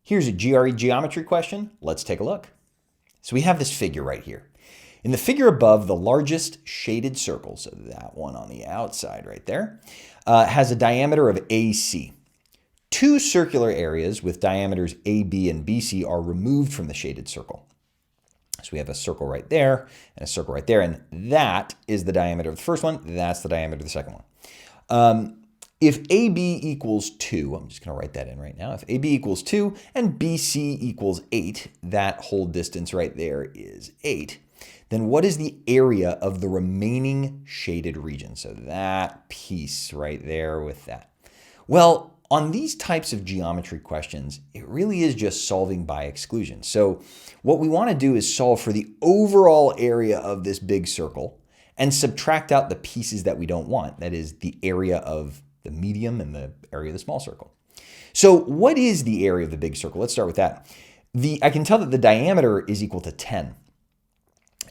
Here's a GRE geometry question. Let's take a look. So we have this figure right here. In the figure above, the largest shaded circle, so that one on the outside right there, has a diameter of AC. Two circular areas with diameters AB and BC are removed from the shaded circle. So we have a circle right there and a circle right there, and that is the diameter of the first one. That's the diameter of the second one. If AB equals 2, I'm just going to write that in right now. If AB equals 2 and BC equals 8, that whole distance right there is 8, then what is the area of the remaining shaded region? So that piece right there with that. Well, on these types of geometry questions, it really is just solving by exclusion. So what we want to do is solve for the overall area of this big circle and subtract out the pieces that we don't want. That is the area of the medium and the area of the small circle. So what is the area of the big circle? Let's start with that. I can tell that the diameter is equal to 10.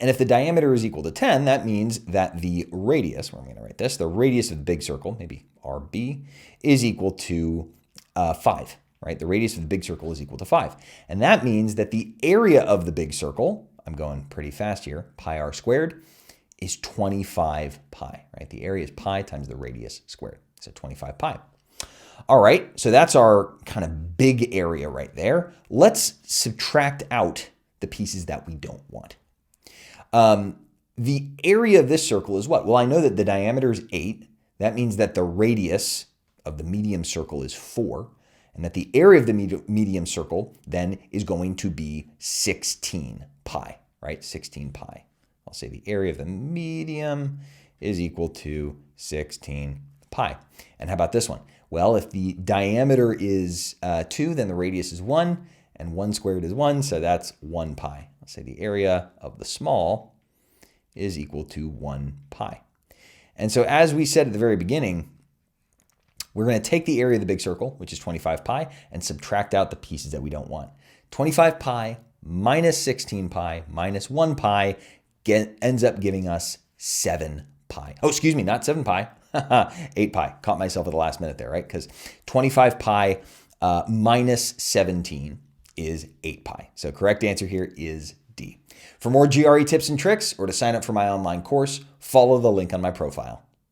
And if the diameter is equal to 10, that means that the radius, where I'm going to write this, the radius of the big circle, maybe RB, is equal to 5, right? The radius of the big circle is equal to 5. And that means that the area of the big circle, I'm going pretty fast here, pi r squared, is 25 pi, right? The area is pi times the radius squared. So 25 pi. All right, so that's our kind of big area right there. Let's subtract out the pieces that we don't want. The area of this circle is what? Well, I know that the diameter is 8. That means that the radius of the medium circle is 4, and that the area of the medium circle then is going to be 16 pi, right? 16 pi. I'll say the area of the medium is equal to 16 pi. And how about this one? Well, if the diameter is 2, then the radius is 1, and 1 squared is 1, so that's 1 pi. I'll say the area of the small is equal to 1 pi. And so as we said at the very beginning, we're going to take the area of the big circle, which is 25 pi, and subtract out the pieces that we don't want. 25 pi minus 16 pi minus 1 pi ends up giving us 7 pi. Oh, excuse me, not 7 pi, 8 pi. Caught myself at the last minute there, right? Because 25 pi minus 17 is 8 pi. So correct answer here is D. For more GRE tips and tricks or to sign up for my online course, follow the link on my profile.